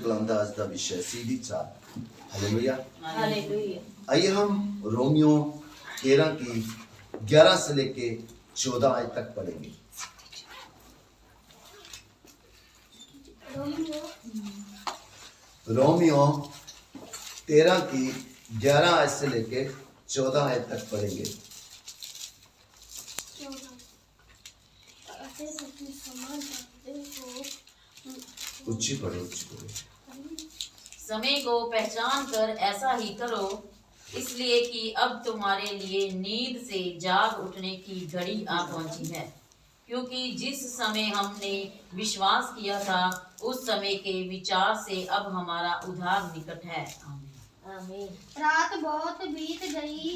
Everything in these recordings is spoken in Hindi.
कलाम दा अज दा विषय सीधी चाल। हालेलुया। हालेलुया। आइए हम रोमियो 13 की 11 से लेके 14 आयत तक पढ़ेंगे। रोमियो 13 की 11 आयत से लेके 14 आयत तक पढ़ेंगे। उच्ची पढ़ो, उच्ची पढ़ो। समय को पहचान कर ऐसा ही करो, इसलिए कि अब तुम्हारे लिए नींद से जाग उठने की घड़ी आ पहुंची है, क्योंकि जिस समय हमने विश्वास किया था उस समय के विचार से अब हमारा उद्धार निकट है। आमीन। रात बहुत बीत गई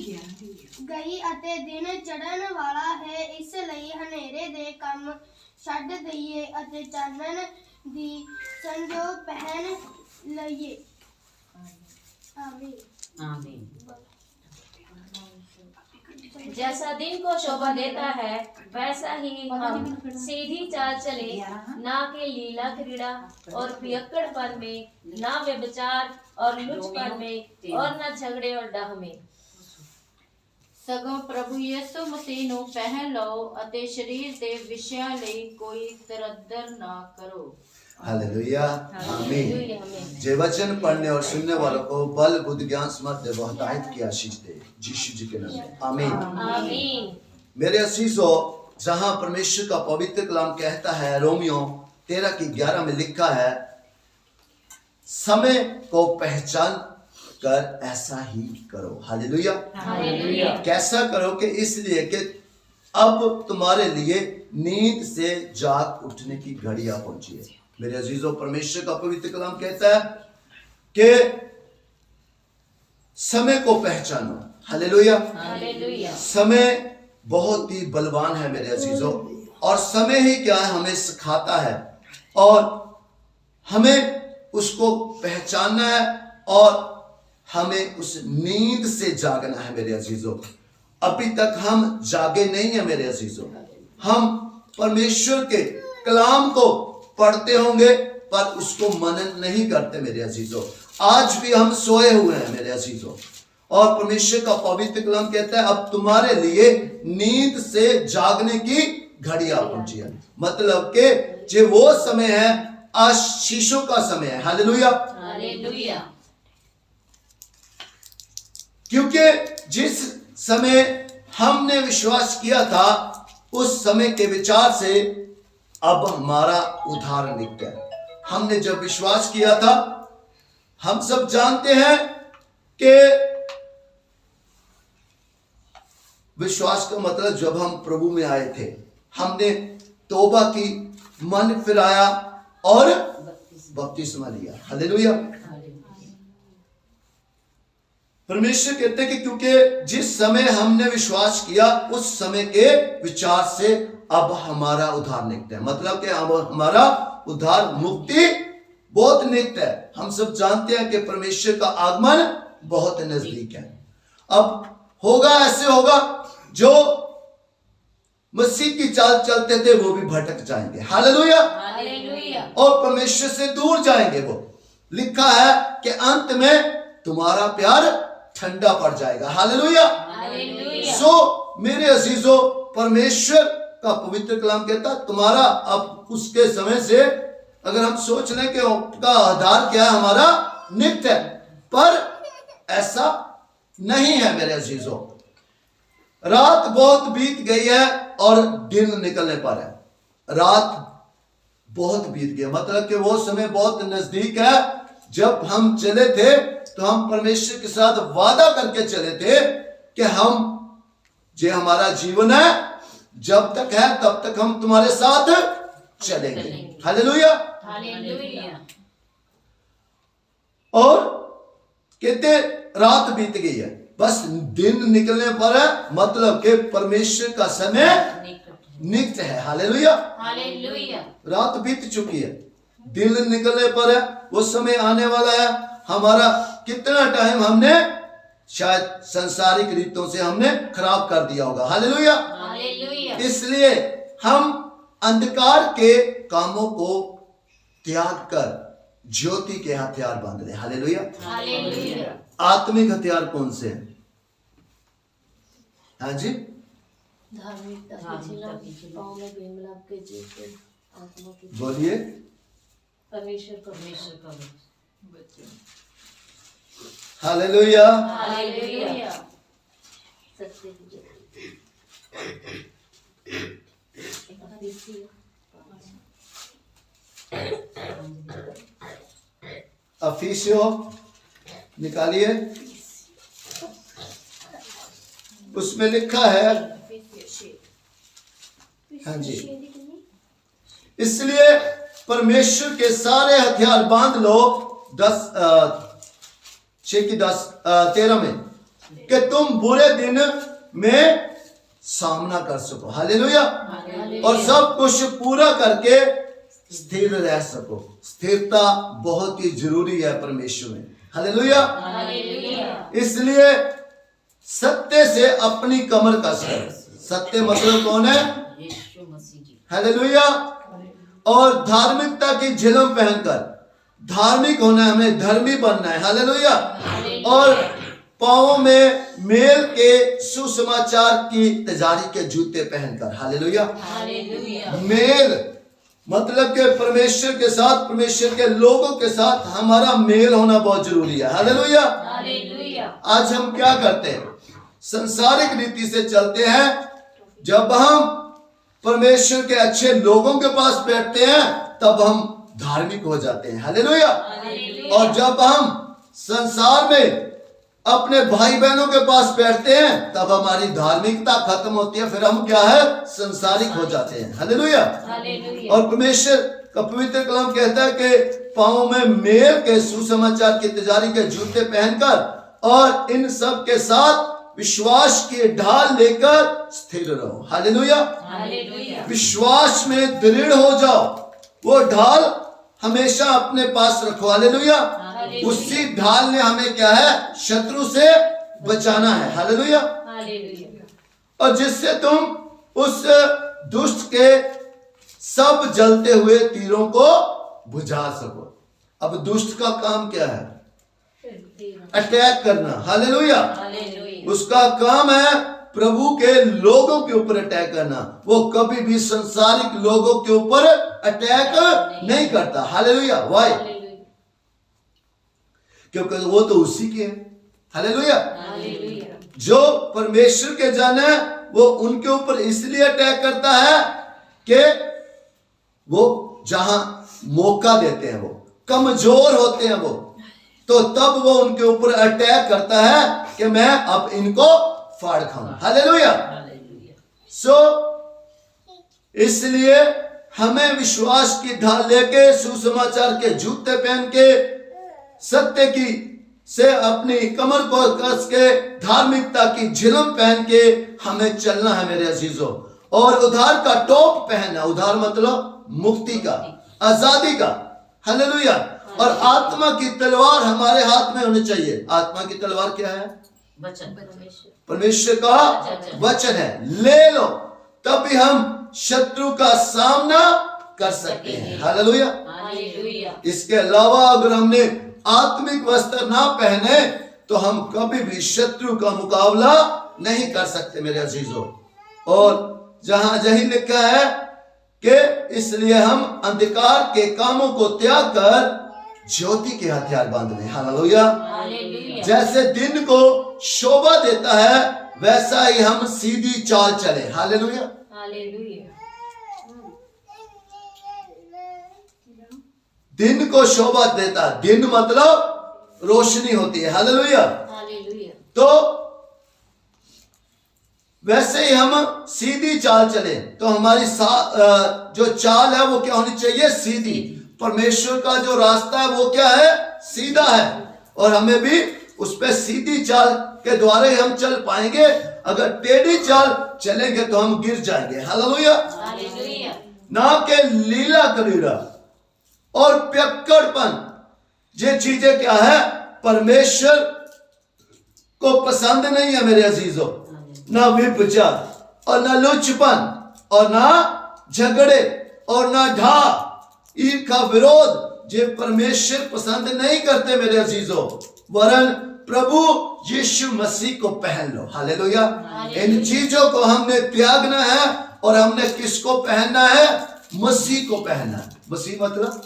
ਅਤੇ ਦਿਨ ਚੜ੍ਹਨ ਵਾਲਾ ਹੈ, ਇਸ ਲਈ ਹਨੇਰੇ ਦੇ ਕੰਮ ਛੱਡ ਦਈਏ ਅਤੇ ਚਾਨਣ ਦੀ ਸੰਜੋ ਪਹਿਨ ਲਈਏ। आमीन। आमीन। जैसा दिन को शोभा देता है वैसा ही हम सीधी चाल चले, ना के लीला क्रीड़ा और पियक्कड़पन में, ना व्यभिचार और लुचपन में, और न झगड़े और डाह में। ਸਗੋਂ ਪ੍ਰਭੂ ਯਿਸੂ ਮਸੀਹ ਨੂੰ ਪਹਿਨ ਲਓ ਅਤੇ ਸਰੀਰ ਦੇ ਵਿਸ਼ਿਆਂ ਲਈ ਕੋਈ ਤਰੱਦਰ ਨਾ ਕਰੋ। हालेलुया। आमीन। जे वचन पढ़ने और सुनने वालों को बल बुद्धि ज्ञान समझ बहुतायत की आशीष दे, यीशु जी के नाम में आमीन। आमीन। मेरे अजीजों, जहां परमेश्वर का पवित्र कलाम कहता है, रोमियो 13 की 11 में लिखा है, समय को पहचान कर ऐसा ही करो। हालेलुया। हालेलुया। कैसा करो? कि इसलिए कि अब तुम्हारे लिए नींद से जाग उठने की घड़ी आ पहुंची है। मेरे अजीजों, परमेश्वर का पवित्र कलाम कहता है कि समय को पहचानो। हालेलुया। हालेलुया। समय बहुत ही बलवान है मेरे अजीजों, और समय ही क्या है, हमें सिखाता है और हमें उसको पहचानना है और हमें उस नींद से जागना है मेरे अजीजों। अभी तक हम जागे नहीं है मेरे अजीजों। हम परमेश्वर के कलाम को पढ़ते होंगे पर उसको मनन नहीं करते मेरे अजीजों। आज भी हम सोए हुए हैं मेरे अजीजों, और परमेश्वर का पवित्र कलाम कहता है अब तुम्हारे लिए नींद से जागने की घड़ी आ पहुंची है। मतलब कि जो वो समय है आशीषों का समय है। हालेलुया। हालेलुया। क्योंकि जिस समय हमने विश्वास किया था उस समय के विचार से अब हमारा उद्धार निकला है। हमने जब विश्वास किया था, हम सब जानते हैं कि विश्वास का मतलब जब हम प्रभु में आए थे, हमने तौबा की, मन फिराया और बपतिस्मा लिया। हालेलुया। परमेश्वर कहते हैं कि क्योंकि जिस समय हमने विश्वास किया उस समय के विचार से अब हमारा उद्धार निकटा है। मतलब कि अब हमारा उद्धार मुक्ति बहुत निकट है। हम सब जानते हैं कि परमेश्वर का आगमन बहुत नजदीक है। अब होगा, ऐसे होगा जो मसीह की चाल चलते थे वो भी भटक जाएंगे। हालेलुया। हालेलुया। और परमेश्वर से दूर जाएंगे। वो लिखा है कि अंत में तुम्हारा प्यार ठंडा पड़ जाएगा। हालेलुया। हालेलुया। सो मेरे अजीजों, परमेश्वर का पवित्र कलाम कहता है तुम्हारा अब उसके समय से अगर हम सोच लें कि उसका आधार क्या है, हमारा नित्य है, पर ऐसा नहीं है मेरे अजीजों। रात बहुत बीत गई है और दिन निकलने पर है। रात बहुत बीत गई, मतलब कि वो समय बहुत नजदीक है। जब हम चले थे तो हम परमेश्वर के साथ वादा करके चले थे कि हम जो हमारा जीवन है जब तक है तब तक हम तुम्हारे साथ चलेंगे। हालेलुया। हालेलुया। और कहते रात बीत गई है, बस दिन निकलने पर है, मतलब कि परमेश्वर का समय निकट है। हालेलुया। हालेलुया। रात बीत चुकी है, दिन निकलने पर है, वो समय आने वाला है। हमारा कितना टाइम हमने शायद संसारिक रीतों से हमने खराब कर दिया होगा। हालेलुया। हालेलुया। इसलिए हम अंधकार के कामों को त्याग कर ज्योति के हथियार बांध ले। हालेलुया। हालेलुया। आत्मिक हथियार कौन से हैं? हाँ जी, धार्मिकता की झिलम, पाँव में बेंगलाब के जूते, आत्मा की बोलिए। परमेश्वर का वचन। हालेलुया। हालेलुया। सत्य की ज्योति। अफिसियो निकालिए, उसमें लिखा है, हाँ जी, इसलिए परमेश्वर के सारे हथियार बांध लो, 13 में, कि तुम बुरे दिन में सामना कर सको। हालेलुया। और सब कुछ पूरा करके स्थिर रह सको। स्थिरता बहुत ही जरूरी है परमेश्वर में। हालेलुया। इसलिए सत्य से अपनी कमर कस कर। सत्य मतलब कौन है? यीशु मसीह जी। हालेलुया। और धार्मिकता की झिलम पहनकर, धार्मिक होना है, हमें धर्मी बनना है। हालेलुया। और पांवों में मेल के सुसमाचार की तिजारी के जूते पहनकर। हालेलुया। मेल मतलब कि परमेश्वर के साथ, परमेश्वर के लोगों के साथ हमारा मेल होना बहुत जरूरी है। हालेलुया। आज हम क्या करते हैं? संसारिक रीति से चलते हैं। जब हम परमेश्वर के अच्छे लोगों के पास बैठते हैं तब हम धार्मिक हो जाते हैं। हालेलुया। और जब हम संसार में अपने भाई बहनों के पास बैठते हैं तब हमारी धार्मिकता खत्म होती है, फिर हम क्या है? संसारिक हो जाते हैं। हालेलुया। और परमेश्वर का पवित्र कलाम कहता है कि पांवों में मेल के सुसमाचार की तिजारी के जूते पहनकर और इन सब के साथ विश्वास की ढाल लेकर स्थिर रहो। हालेलुया। विश्वास में दृढ़ हो जाओ। वो ढाल हमेशा अपने पास रखो। हालेलुया। उसी ढाल ने हमें क्या है? शत्रु से बचाना है। हालेलुया। और जिससे तुम उस दुष्ट के सब जलते हुए तीरों को बुझा सको। अब दुष्ट का काम क्या है? अटैक करना। हालेलुया। उसका काम है प्रभु के लोगों के ऊपर अटैक करना। वो कभी भी संसारिक लोगों के ऊपर अटैक नहीं करता। हालेलुया। वाई? क्योंकि वो तो उसी के हैं। हालेलुया। जो परमेश्वर के जन है वो उनके ऊपर इसलिए अटैक करता है कि वो जहां मौका देते हैं, वो कमजोर होते हैं, वो तो तब वो उनके ऊपर अटैक करता है कि मैं अब इनको फाड़ खाऊं। हालेलुया। सो इसलिए हमें विश्वास की ढाल लेके, सुसमाचार के जूते पहन के, सत्य की से अपनी कमर को कस के, धार्मिकता की झिलम पहन के हमें चलना है मेरे अजीजों। और उद्धार का टोप पहनना। उद्धार मतलब मुक्ति का, आजादी का। हालेलुया। और आत्मा की तलवार हमारे हाथ में होनी चाहिए। आत्मा की तलवार क्या है? वचन। परमेश्वर का वचन है। ले लो, तभी हम शत्रु का सामना कर सकते हैं। हालेलुया। इसके अलावा अगर हमने आत्मिक वस्त्र ना पहने तो हम कभी भी शत्रु का मुकाबला नहीं कर सकते मेरे अजीजों। और जहां यही लिखा है कि इसलिए हम अंधकार के कामों को त्याग कर ज्योति के हथियार बांध लें। हालेलुया। जैसे दिन को शोभा देता है वैसा ही हम सीधी चाल चले। हालेलुया। दिन को शोभा देता, दिन मतलब रोशनी होती है। हालेलुया। तो वैसे ही हम सीधी चाल चले तो हमारी जो चाल है वो क्या होनी चाहिए? सीधी। परमेश्वर का जो रास्ता है वो क्या है? सीधा है। और हमें भी उस पे सीधी चाल के द्वारा ही हम चल पाएंगे। अगर टेढ़ी चाल चलेंगे तो हम गिर जाएंगे। हालेलुया। ना के लीला करीरा और पियक्कड़पन, ये चीजें क्या है? परमेश्वर को पसंद नहीं है मेरे अजीजों। ना विपचार और ना लुचपन और ना झगड़े और ना ढा, ईर्ष्या, विरोध, जो परमेश्वर पसंद नहीं करते मेरे अजीजों, वरन प्रभु यीशु मसीह को पहन लो। हालेलुया। इन चीजों को हमने त्यागना है और हमने किसको पहनना है? मसीह को पहनना है। मसीह मतलब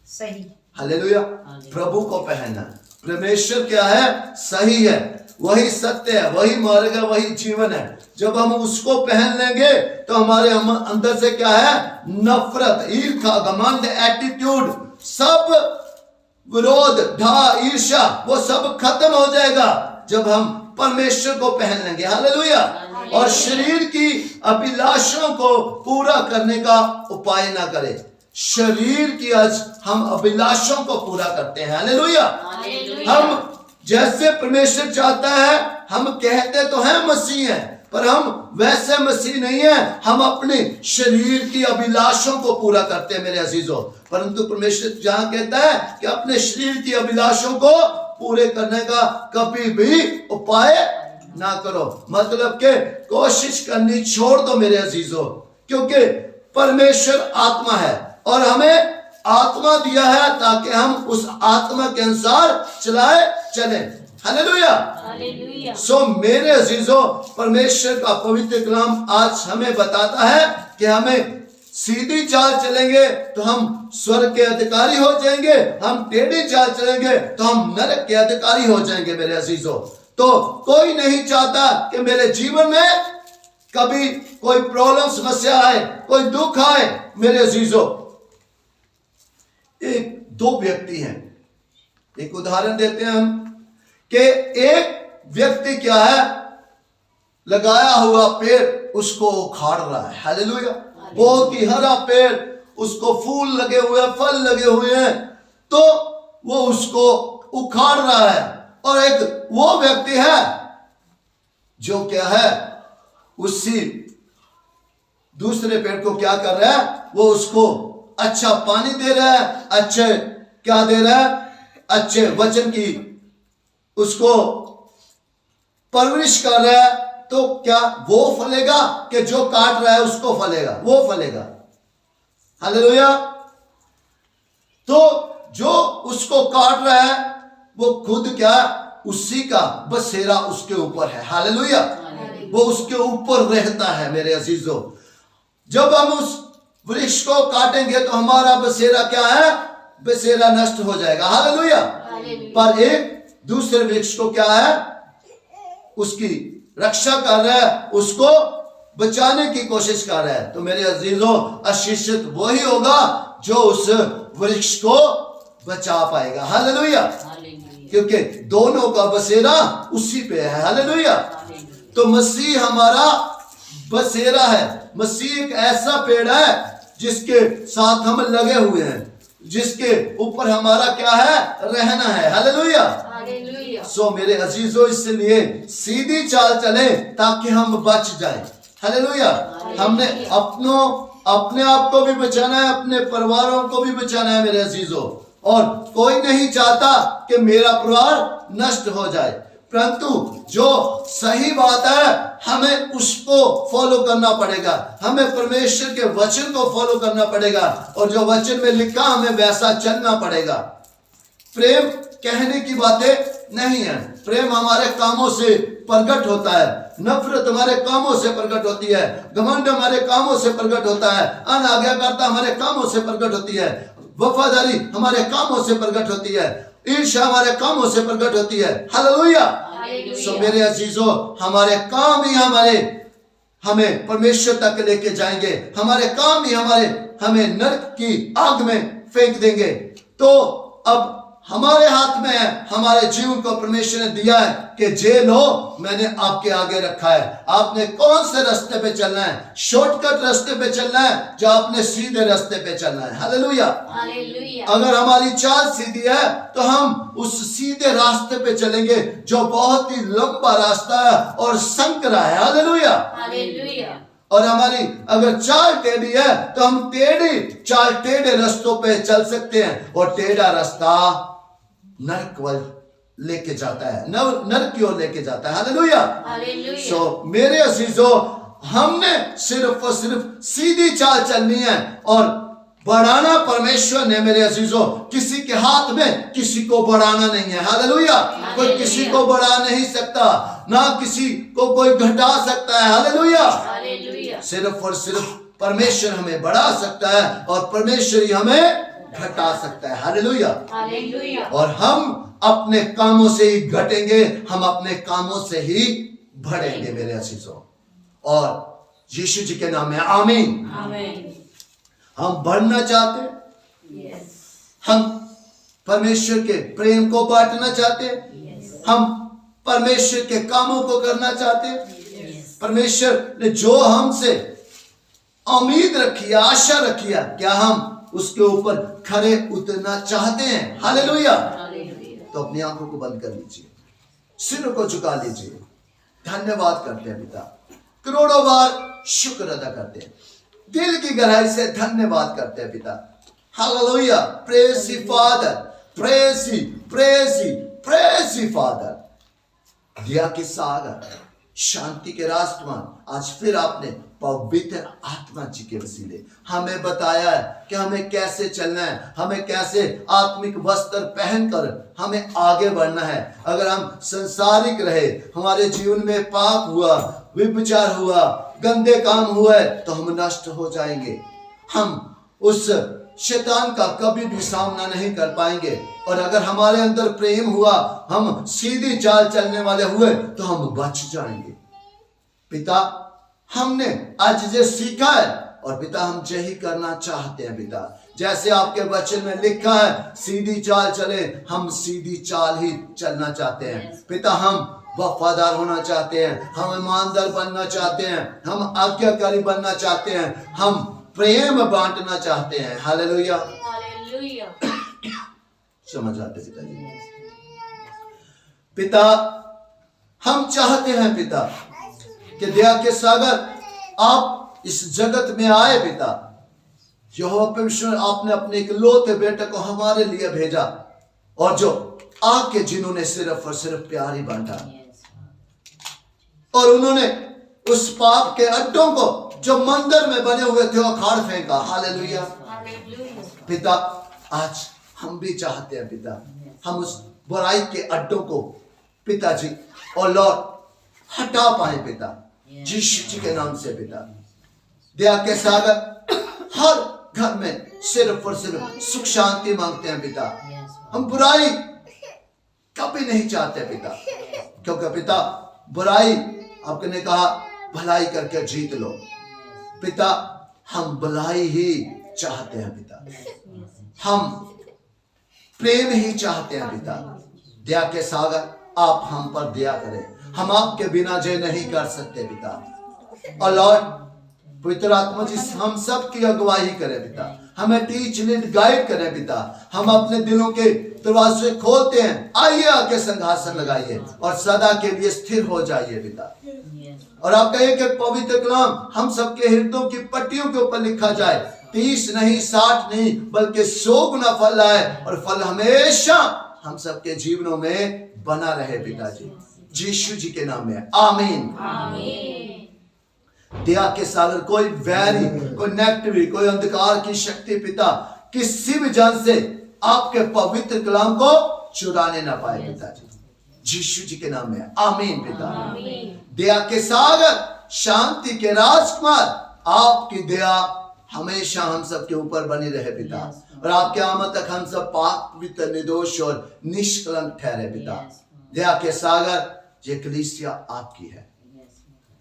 सही। हालेलुया। प्रभु को पहनना। परमेश्वर क्या है? सही है, वही सत्य है, वही मार्ग है, वही जीवन है। जब हम उसको पहन लेंगे तो हमारे अंदर से क्या है? नफरत, ईर्ष्या, घमंड, एटीट्यूड, सब विरोध, ईर्ष्या, वो सब खत्म हो जाएगा जब हम परमेश्वर को पहन लेंगे। हालेलुया। और शरीर की अभिलाषाओं को पूरा करने का उपाय ना करें। शरीर की आज हम अभिलाषाओं को पूरा करते हैं। हालेलुया। हम जैसे परमेश्वर चाहता है, हम कहते तो हैं मसीह हैं, पर हम वैसे मसीह नहीं है। हम अपने शरीर की अभिलाषाओं को पूरा करते हैं मेरे अजीजों। परंतु परमेश्वर जहां कहता है कि अपने शरीर की अभिलाषाओं को पूरे करने का कभी भी उपाय ना करो, मतलब के कोशिश करनी छोड़ दो मेरे अजीजों। क्योंकि परमेश्वर आत्मा है और हमें आत्मा दिया है ताकि हम उस आत्मा के अनुसार चले। हालेलुया। सो मेरे अजीजों, परमेश्वर का पवित्र कलाम आज हमें बताता है कि हमें सीधी चाल चलेंगे तो हम स्वर्ग के अधिकारी हो जाएंगे, हम टेढ़ी चाल चलेंगे तो हम नरक के अधिकारी हो जाएंगे मेरे अजीजों। तो कोई नहीं चाहता कि मेरे जीवन में कभी कोई प्रॉब्लम, समस्या आए, कोई दुख आए मेरे अजीजों। एक दो व्यक्ति हैं, एक उदाहरण देते हैं हम कि एक व्यक्ति क्या है, लगाया हुआ पेड़ उसको उखाड़ रहा है। हालेलुया। बहुत ही हरा पेड़, उसको फूल लगे हुए हैं, फल लगे हुए हैं, तो वो उसको उखाड़ रहा है। और एक वो व्यक्ति है जो क्या है, उसी दूसरे पेड़ को क्या कर रहा है, वो उसको अच्छा पानी दे रहा है, अच्छे क्या दे रहा है, अच्छे वचन की उसको परवरिश कर रहा है। तो क्या वो फलेगा कि जो काट रहा है उसको फलेगा? वो फलेगा। हालेलुया। तो जो उसको काट रहा है वो खुद क्या, उसी का बसेरा उसके ऊपर है। हालेलुया। वो उसके ऊपर रहता है मेरे अजीजों। जब हम उस वृक्ष को काटेंगे तो हमारा बसेरा क्या है, बसेरा नष्ट हो जाएगा। हालेलुया। पर एक दूसरे वृक्ष को क्या है, उसकी रक्षा कर रहा है, उसको बचाने की कोशिश कर रहा है। तो मेरे अजीजों, आशीषित वही होगा जो उस वृक्ष को बचा पाएगा। हालेलुया। क्योंकि दोनों का बसेरा उसी पे है। हालेलुया। तो मसीह हमारा बसेरा है। मसीह एक ऐसा पेड़ है जिसके साथ हम लगे हुए हैं, जिसके ऊपर हमारा क्या है, रहना है। हालेलुया। सो मेरे अजीजों, इसलिए सीधी चाल चले ताकि हम बच जाएं। हालेलुया। हमने अपने आप को भी बचाना है, अपने परिवारों को भी बचाना है मेरे अजीजों। और कोई नहीं चाहता कि मेरा परिवार नष्ट हो जाए, परंतु जो सही बात है हमें उसको फॉलो करना पड़ेगा। हमें परमेश्वर के वचन को फॉलो करना पड़ेगा और जो वचन में लिखा हमें वैसा चलना पड़ेगा। प्रेम कहने की बातें नहीं है, प्रेम हमारे कामों से प्रकट होता है, नफरत हमारे कामों से प्रकट होती है, घमंड हमारे कामों से प्रकट होता है, अनाज्ञाकारिता हमारे कामों से प्रकट होती है, वफादारी हमारे कामों से प्रकट होती है, ईर्ष्या हमारे कामों से प्रकट होती है। हालेलुया। सो मेरे अजीजों, हमारे काम ही हमें परमेश्वर तक लेके जाएंगे, हमारे काम ही हमें नरक की आग में फेंक देंगे। तो अब हमारे हाथ में है, हमारे जीवन को परमेश्वर ने दिया है कि जे लो मैंने आपके आगे रखा है। आपने कौन से रास्ते पे चलना है, शॉर्टकट रास्ते पे चलना है, जो आपने सीधे रास्ते पे चलना है। हालेलुया। अगर हमारी चाल सीधी है तो हम उस सीधे रास्ते पे चलेंगे जो बहुत ही लंबा रास्ता है और संकरा है। हालेलुया। और हमारी अगर चाल टेढ़ी है तो हम टेढ़े रास्तों पे चल सकते हैं, और टेढ़ा रास्ता नरक वल लेके जाता है, नरक की ओर लेके जाता है। हालेलुया। सो मेरे अजीजों, हमने सिर्फ और सिर्फ सीधी चाल चलनी है और बढ़ाना परमेश्वर ने मेरे अजीजों, किसी के हाथ में किसी को बढ़ाना नहीं है। हालेलुया। कोई किसी को बढ़ा नहीं सकता, ना किसी को कोई घटा सकता है। हालेलुया। सिर्फ और सिर्फ परमेश्वर हमें बढ़ा सकता है और परमेश्वर ही हमें घटा सकता है। हालेलुया। और हम अपने कामों से ही घटेंगे, हम अपने कामों से ही बढ़ेंगे मेरे अजीजों। और यीशु जी के नाम में आमीन। हम बढ़ना चाहते हैं, हम परमेश्वर के प्रेम को बांटना चाहते हैं, हम परमेश्वर के कामों को करना चाहते हैं। परमेश्वर ने जो हमसे उम्मीद रखी है, आशा रखी है, क्या हम उसके ऊपर खरे उतरना चाहते हैं? हालेलुया। तो अपनी आंखों को बंद कर लीजिए, सिर को झुका लीजिए, धन्यवाद करते हैं पिता, करोड़ों बार शुक्र अदा करते हैं, दिल की गहराई से धन्यवाद करते हैं पिता। Hallelujah. Praise you father, praise you, praise you, praise you father. दिया के सागर, शांति के राजकुमार, आज फिर आपने पवित्र आत्मा जी के वसीले हमें बताया है कि हमें कैसे चलना है, हमें कैसे आत्मिक वस्त्र पहनकर हमें आगे बढ़ना है। अगर हम संसारिक रहे, हमारे जीवन में पाप हुआ, विचार हुआ, गंदे काम हुए, तो हम नष्ट हो जाएंगे। हम उस शैतान का कभी भी सामना नहीं कर पाएंगे। और अगर हमारे अंदर प्रेम हुआ, हम सीधी चाल चलने वाले हुए, तो हम बच जाएंगे। पिता, हमने आज जो सीखा है, और पिता हम यही करना चाहते हैं पिता, जैसे आपके वचन में लिखा है, सीधी चाल चले, हम सीधी चाल ही चलना चाहते हैं पिता। हम वफादार होना चाहते हैं, हम ईमानदार बनना चाहते हैं, हम आज्ञाकारी बनना चाहते हैं, हम प्रेम बांटना चाहते हैं। हालेलुया। समझ आते पिताजी? पिता, हम चाहते हैं पिता कि दया के सागर आप इस जगत में आए पिता। यहोवा परमेश्वर, आपने अपने इकलौते बेटे को हमारे लिए भेजा, और जो आके जिन्होंने सिर्फ और सिर्फ प्यार ही बांटा, और उन्होंने उस पाप के अड्डों को जो मंदिर में बने हुए थे उखाड़ फेंका। हालेलुया। पिता, आज हम भी चाहते हैं पिता, हम उस बुराई के अड्डों को पिताजी और लॉर्ड हटा पाए पिता, यीशु जी के नाम से पिता। दया के सागर, हर घर में सिर्फ और सिर्फ सुख शांति मांगते हैं पिता। हम बुराई कभी नहीं चाहते पिता, क्योंकि पिता बुराई आपने कहा भलाई करके जीत लो पिता। हम भलाई ही चाहते हैं पिता, हम प्रेम ही चाहते हैं पिता। दया के सागर, आप हम पर दया करें, हम आपके बिना जय नहीं कर सकते पिता। और लॉर्ड पवित्र आत्मा जी हम सब की अगुवाई करें पिता, हमें टीच लीड गाइड करें पिता। हम अपने दिलों के दरवाजे खोलते हैं, आइए आके सिंहासन लगाइए और सदा के लिए स्थिर हो जाइए पिता। और आप कहिए कि पवित्र कलाम हम सबके हृदयों की पट्टियों के ऊपर लिखा जाए, 30 नहीं 60 नहीं बल्कि 100 गुना फल आए, और फल हमेशा हम सबके जीवनों में बना रहे पिताजी, यीशु जी के नाम में आमीन। दया के सागर, कोई वैरी, कोई नेगेटिव, कोई अंधकार की शक्ति पिता किसी भी जन से आपके पवित्र कलाम को चुराने ना पाए पिताजी, यीशु जी के नाम में आमीन पिता। दया के सागर, शांति के राजकुमार, आपकी दया हमेशा हम सब के ऊपर बनी रहे पिता, और आपके आमद तक हम सब पाक पवित्र निर्दोष और निष्कलंक ठहरे पिता। दया के सागर, ये कलीसिया आपकी है,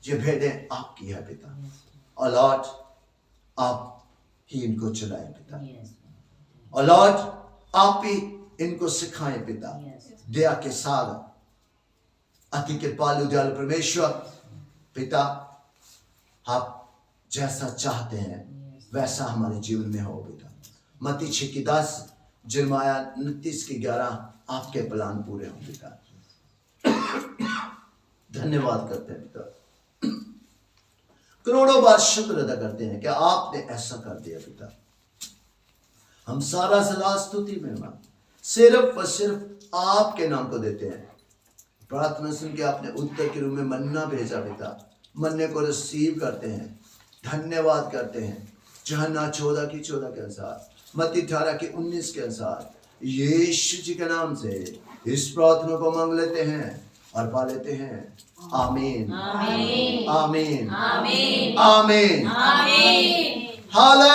ये भेड़ें आपकी है पिता, और लॉर्ड आप ही इनको चलाएं पिता, और लॉर्ड आप ही इनको सिखाएं पिता। दया के सागर, अति कृपालु दयालु परमेश्वर पिता, आप जैसा चाहते हैं वैसा हमारे जीवन में हो पिता। मत्ती 6:10, जिरमाया 29:11, आपके प्लान पूरे हो पिता। धन्यवाद करते हैं पिता, करोड़ों बार शुक्र अदा करते हैं कि आपने ऐसा कर दिया पिता। हम सारा सलाह स्तुति में सिर्फ और सिर्फ आपके नाम को देते हैं। प्रार्थना सुन के आपने उत्तर के रूप में मन्ना भेजा पिता, मन्ने को रिसीव करते हैं, धन्यवाद करते हैं, यूहन्ना 14 की 14 के अनुसार, मत्ती 18 की 19 के अनुसार यीशु जी के नाम से इस प्रार्थना को मांग लेते हैं और पा लेते हैं। आमीन आमीन आमीन आमीन आमीन आमीन। हालेलुया।